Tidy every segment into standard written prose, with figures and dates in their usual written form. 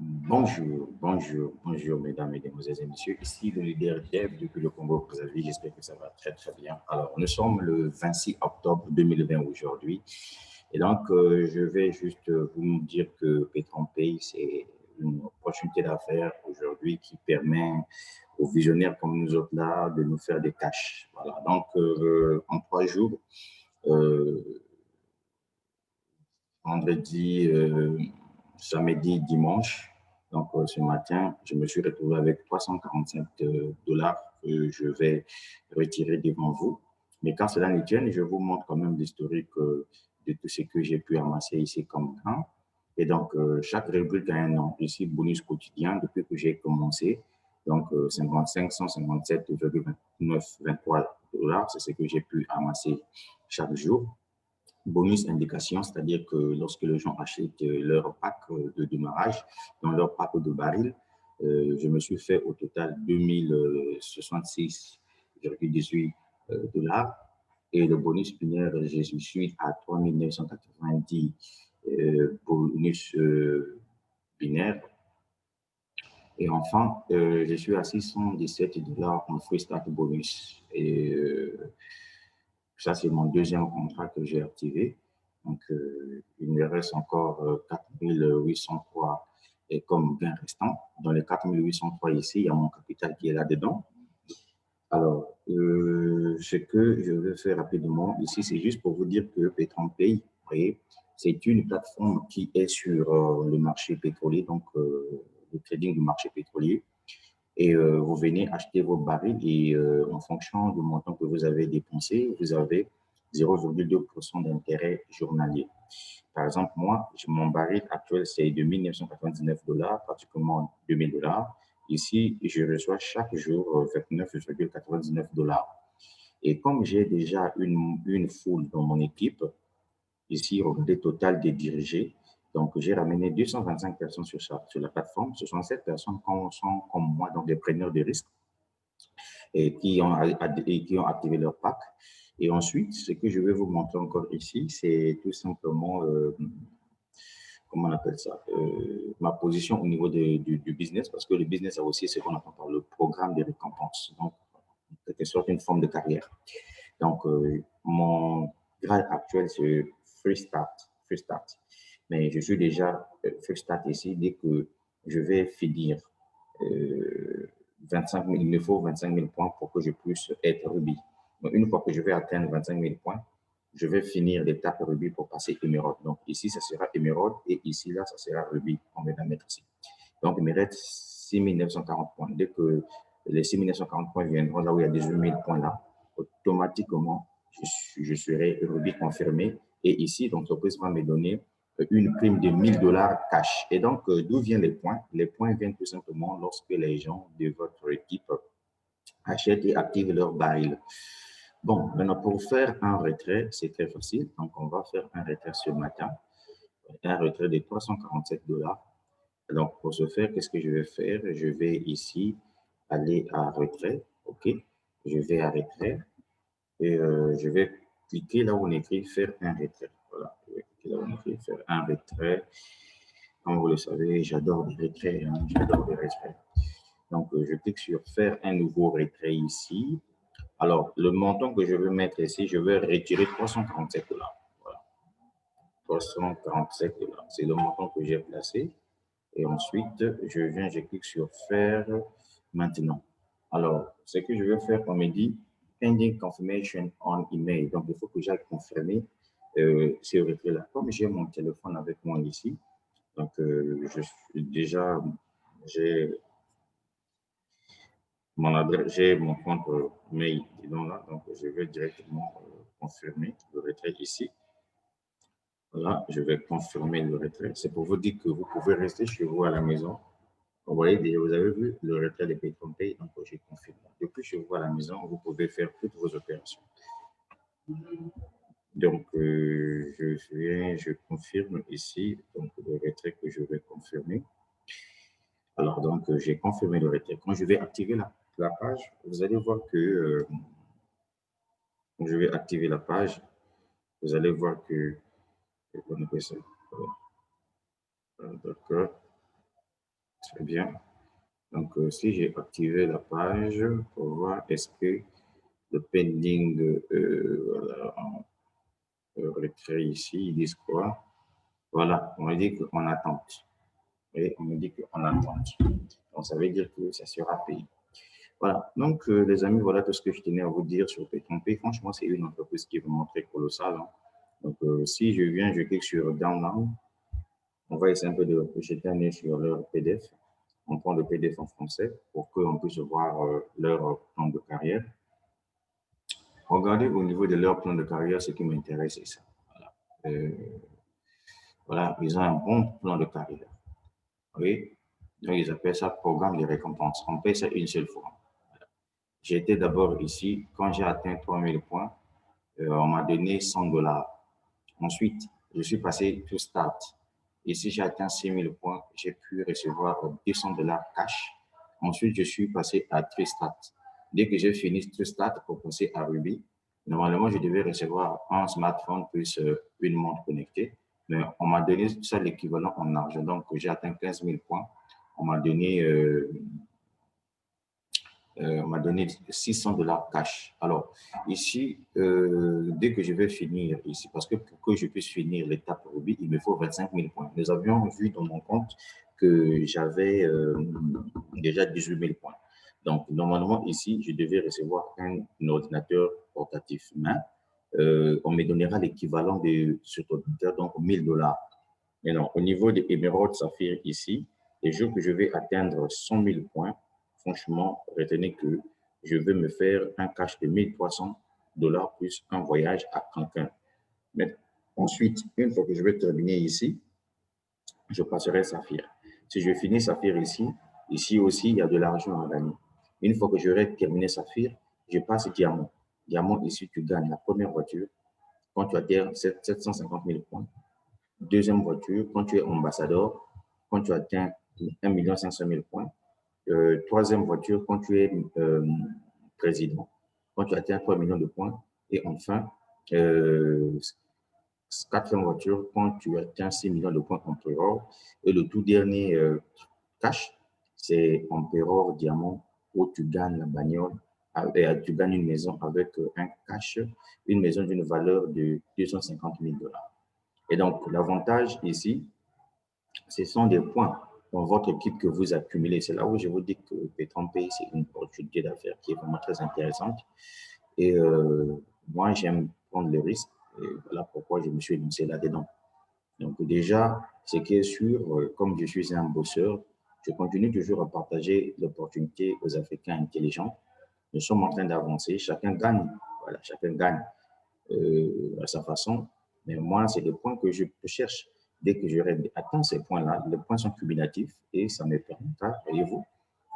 Bonjour, mesdames, mesdemoiselles et messieurs. Ici le leader Jeff depuis le Congo-Brazzaville. J'espère que ça va très, très bien. Alors, nous sommes le 26 octobre 2020 aujourd'hui. Et donc, je vais juste vous dire que PetronPay, c'est une opportunité d'affaires aujourd'hui qui permet aux visionnaires comme nous autres là de nous faire des tâches. Voilà. Donc, en 3 jours, euh, vendredi, samedi, dimanche. Donc, ce matin, je me suis retrouvé avec 345 dollars que je vais retirer devant vous. Mais quand cela ne tienne, je vous montre quand même l'historique de tout ce que j'ai pu amasser ici comme gain. Et donc, chaque rubrique a un nom. Ici, bonus quotidien depuis que j'ai commencé. Donc, 55, 157,2923 dollars, c'est ce que j'ai pu amasser chaque jour. Bonus indication, c'est-à-dire que lorsque les gens achètent leur pack de démarrage, dans leur pack de baril, je me suis fait au total 2066,18 dollars. Et le bonus binaire, je suis à 3990 bonus binaire. Et enfin, je suis à 617 dollars en free start bonus. Et ça, c'est mon deuxième contrat que j'ai activé. Donc, il me reste encore 4803 et comme gain restant. Dans les 4803 ici, il y a mon capital qui est là-dedans. Alors, ce que je vais faire rapidement ici, c'est juste pour vous dire que PetronPay, vous voyez, c'est une plateforme qui est sur le marché pétrolier, donc le trading du marché pétrolier. Et vous venez acheter vos barils et en fonction du montant que vous avez dépensé, vous avez 0,2% d'intérêt journalier. Par exemple, moi, mon baril actuel, c'est de 1999 dollars, pratiquement 2000 dollars. Ici, je reçois chaque jour 29,99 dollars. Et comme j'ai déjà une foule dans mon équipe, ici, regardez total des dirigés. Donc, j'ai ramené 225 personnes sur la plateforme. Ce sont 7 personnes qui sont comme moi, donc des preneurs de risques et qui ont activé leur pack. Et ensuite, ce que je vais vous montrer encore ici, c'est tout simplement, comment on appelle ça, ma position au niveau du business, parce que le business a aussi ce qu'on appelle par le programme de récompense. Donc, en quelque sorte, une forme de carrière. Donc, mon grade actuel, c'est Free Start. Free Start. Mais je suis déjà Free Start ici dès que je vais finir 25 000, il me faut 25 000 points pour que je puisse être Ruby. Donc, une fois que je vais atteindre 25 000 points, je vais finir l'étape Ruby pour passer Emerald. Donc, ici, ça sera Emerald et ici, là, ça sera Ruby. On va la mettre ici. Donc, il me reste 6 940 points. Dès que les 6 940 points viendront là où il y a 18 000 points là, automatiquement, je serai Ruby confirmé. Et ici, l'entreprise va me donner une prime de 1000 dollars cash. Et donc, d'où viennent les points? Les points viennent tout simplement lorsque les gens de votre équipe achètent et activent leur baril. Bon, maintenant, pour faire un retrait, c'est très facile. Donc, on va faire un retrait ce matin, un retrait de 347 dollars. Donc, pour ce faire, qu'est-ce que je vais faire? Je vais ici aller à retrait. OK. Je vais à retrait et je vais cliquer là où on écrit faire un retrait. Voilà. Je vais cliquer là où on écrit faire un retrait. Comme vous le savez, j'adore les retraits. Hein, j'adore les retraits. Donc, je clique sur faire un nouveau retrait ici. Alors, le montant que je veux mettre ici, je vais retirer 347 dollars. Voilà. 347 dollars. C'est le montant que j'ai placé. Et ensuite, je clique sur faire maintenant. Alors, ce que je vais faire, on me dit pending confirmation on email. Donc, il faut que j'aille confirmer ce retrait-là. Comme j'ai mon téléphone avec moi ici, donc je suis déjà, j'ai mon adresse, j'ai mon compte mail, disons là, donc je vais directement confirmer le retrait ici. Voilà, je vais confirmer le retrait. C'est pour vous dire que vous pouvez rester chez vous à la maison. Vous voyez, vous avez vu le retrait de PetronPay, donc j'ai confirmé. Depuis chez vous à la maison, vous pouvez faire toutes vos opérations. Donc, je confirme ici donc, le retrait que je vais confirmer. Alors, donc, j'ai confirmé le retrait. Quand je vais activer la page, vous allez voir que quand je vais activer la page, vous allez voir que on appelle ça. D'accord. Très bien. Donc, si j'ai activé la page pour voir est-ce que le pending, voilà, retrait ici, ils disent quoi? Voilà, on me dit qu'on attente. Et on me dit qu'on attente. Donc, ça veut dire que ça sera payé. Voilà, donc les amis, voilà tout ce que je tenais à vous dire sur PayTronPay. Franchement, c'est une entreprise qui est vraiment très colossale, hein. Donc, si je viens, je clique sur Download, on va essayer un peu de jeter un œil sur leur PDF. On prend le PDF en français pour qu'on puisse voir leur plan de carrière. Regardez au niveau de leur plan de carrière, ce qui m'intéresse, c'est ça. Voilà. Voilà, ils ont un bon plan de carrière. Oui, donc ils appellent ça programme de récompense. On paye ça une seule fois. J'ai été d'abord ici. Quand j'ai atteint 3000 points, on m'a donné 100 $. Ensuite, je suis passé to start. Ici, j'ai atteint 6000 points. J'ai pu recevoir 200 $ cash. Ensuite, je suis passé à Start. Dès que j'ai fini Start pour passer à Ruby, normalement, je devais recevoir un smartphone plus une montre connectée. Mais on m'a donné ça l'équivalent en argent. Donc, j'ai atteint 15 000 points. On m'a donné 600 $ cash. Alors, ici, dès que je vais finir ici, parce que pour que je puisse finir l'étape Ruby, il me faut 25 000 points. Nous avions vu dans mon compte que j'avais déjà 18 000 points. Donc, normalement, ici, je devais recevoir un ordinateur portatif main. On me donnera l'équivalent de cet ordinateur, donc 1000 $. Mais non, au niveau des Emerald Saphir ici, les jours que je vais atteindre 100 000 points, franchement, retenez que je vais me faire un cash de 1300 $ plus un voyage à Cancun. Mais ensuite, une fois que je vais terminer ici, je passerai Saphir. Si je finis Saphir ici, ici aussi, il y a de l'argent à gagner. Une fois que j'aurai terminé Saphir, je passe Diamant. Diamant, ici, tu gagnes la première voiture quand tu atteins 750 000 points. Deuxième voiture, quand tu es ambassadeur, quand tu atteins 1 500 000 points. Troisième voiture, quand tu es président, quand tu atteins 3 millions de points. Et enfin, quatrième voiture, quand tu atteins 6 millions de points Emperor. Et le tout dernier cash, c'est Emperor Diamant, où tu gagnes la bagnole, tu gagnes une maison avec un cash, une maison d'une valeur de 250 000 $. Et donc, l'avantage ici, ce sont des points dans votre équipe que vous accumulez. C'est là où je vous dis que PayTronPay, c'est une opportunité d'affaires qui est vraiment très intéressante. Et moi, j'aime prendre le risque. Et voilà pourquoi je me suis lancé là-dedans. Donc déjà, ce qui est sûr, comme je suis un bosseur, je continue toujours à partager l'opportunité aux Africains intelligents. Nous sommes en train d'avancer. Chacun gagne. Voilà, chacun gagne à sa façon. Mais moi, c'est des points que je cherche. Dès que j'aurai atteint ces points-là, les points sont cumulatifs et ça me permettra, voyez-vous,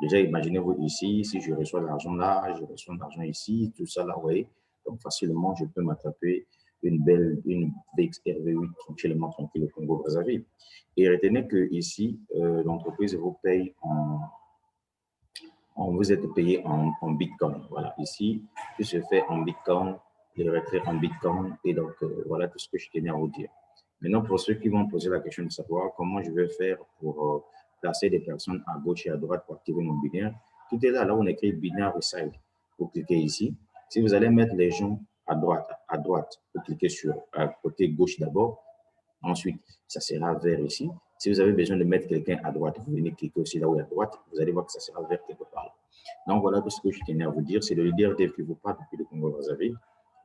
déjà imaginez-vous ici, si je reçois l'argent là, je reçois l'argent ici, tout ça là, vous voyez. Donc facilement, je peux m'attraper une VX RV8 tranquillement tranquille au Congo-Brazzaville. Et retenez que ici, l'entreprise vous paye vous êtes payé en Bitcoin. Voilà, ici, tout se fait en Bitcoin, les retraits en Bitcoin. Et donc, voilà tout ce que je tenais à vous dire. Maintenant, pour ceux qui vont poser la question de savoir comment je vais faire pour placer des personnes à gauche et à droite pour activer mon binaire, tout est là. Là, on écrit binaire reside. Vous cliquez ici. Si vous allez mettre les gens à droite, vous cliquez sur côté gauche d'abord. Ensuite, ça sera vert ici. Si vous avez besoin de mettre quelqu'un à droite, vous venez cliquer aussi là où il y a à droite. Vous allez voir que ça sera vert quelque part. Donc, voilà tout ce que je tenais à vous dire. C'est le leader Dev qui vous parle depuis le Congo-Brazzaville.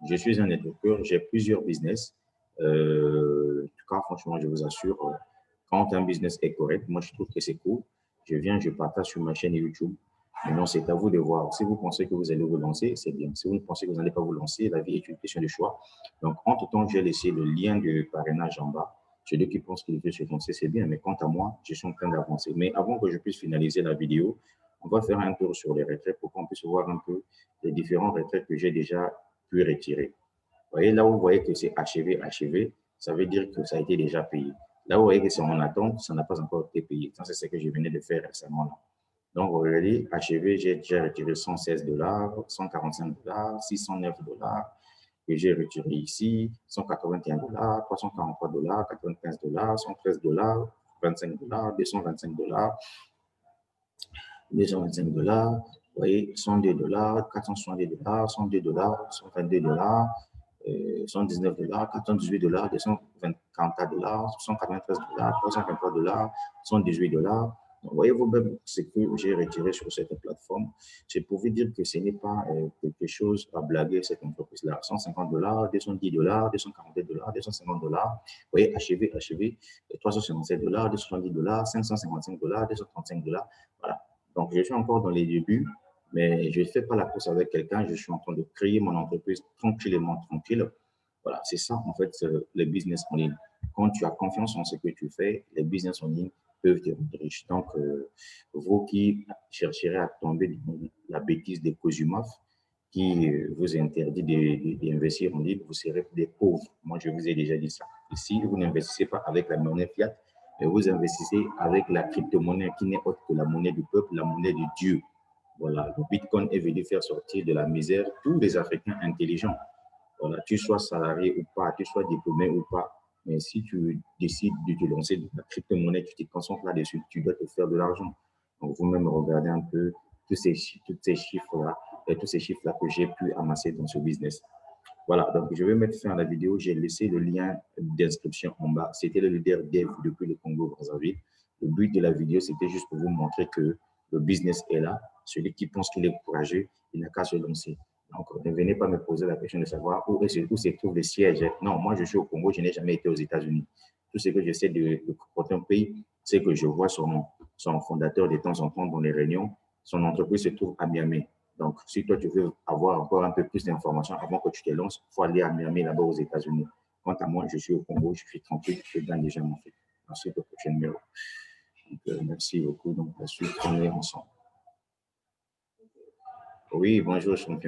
Je suis un networker. J'ai plusieurs business. En tout cas, franchement, je vous assure, quand un business est correct, moi, je trouve que c'est cool. Je viens, je partage sur ma chaîne YouTube. Maintenant, c'est à vous de voir. Si vous pensez que vous allez vous lancer, c'est bien. Si vous ne pensez que vous n'allez pas vous lancer, la vie est une question de choix. Donc, entre-temps, j'ai laissé le lien de parrainage en bas. Ceux qui pensent qu'ils veulent se lancer, c'est bien. Mais quant à moi, je suis en train d'avancer. Mais avant que je puisse finaliser la vidéo, on va faire un tour sur les retraites pour qu'on puisse voir un peu les différents retraites que j'ai déjà pu retirer. Vous voyez, là où vous voyez que c'est achevé, ça veut dire que ça a été déjà payé. Là où vous voyez que c'est en attente, ça n'a pas encore été payé. Ça, c'est ce que je venais de faire récemment là. Donc, vous regardez, achevé, j'ai déjà retiré 116 $, 145 $, 609 $, que j'ai retiré ici, 181 $, 343 $, 95 $, 113 $, 25 $, 225 $, $225, vous voyez, $102, $470, $102, $122, $119, $418, $224, $193, $323, $118. Donc, voyez vous-même ce que j'ai retiré sur cette plateforme. Je peux vous dire que ce n'est pas quelque chose à blaguer, cette entreprise-là. $150, $210, $242, $250. Vous voyez, achevé, $357, $270, $555, $235. Voilà. Donc, je suis encore dans les débuts, mais je ne fais pas la course avec quelqu'un. Je suis en train de créer mon entreprise tranquillement, tranquille. Voilà, c'est ça, en fait, le business en ligne. Quand tu as confiance en ce que tu fais, les business en ligne peuvent te rendre riche. Donc, vous qui chercherez à tomber dans la bêtise des Cosumaf, qui vous interdit d'investir en ligne, vous serez des pauvres. Moi, je vous ai déjà dit ça. Ici, vous n'investissez pas avec la monnaie fiat, mais vous investissez avec la crypto-monnaie qui n'est autre que la monnaie du peuple, la monnaie de Dieu. Voilà, le Bitcoin est venu faire sortir de la misère tous les Africains intelligents. Voilà, tu sois salarié ou pas, tu sois diplômé ou pas, mais si tu décides de te lancer dans la crypto-monnaie, tu te concentres là-dessus, tu dois te faire de l'argent. Donc, vous-même regardez un peu tous ces chiffres-là et tous ces chiffres-là que j'ai pu amasser dans ce business. Voilà, donc je vais mettre fin à la vidéo. J'ai laissé le lien d'inscription en bas. C'était le leader Dev depuis le Congo-Brazzaville. Le but de la vidéo, c'était juste pour vous montrer que le business est là. Celui qui pense qu'il est courageux, il n'a qu'à se lancer. Donc, ne venez pas me poser la question de savoir où se trouve le siège. Non, moi, je suis au Congo, je n'ai jamais été aux États-Unis. Tout ce que j'essaie de comporter un pays, c'est que je vois son fondateur de temps en temps dans les réunions. Son entreprise se trouve à Miami. Donc, si toi, tu veux avoir encore un peu plus d'informations avant que tu te lances, il faut aller à Miami, là-bas aux États-Unis. Quant à moi, je suis au Congo, je suis tranquille, je gagne déjà mon fait. Ensuite, au prochain numéro. Donc, merci beaucoup. Donc, la suite, on est ensemble. Oui, bonjour, champion.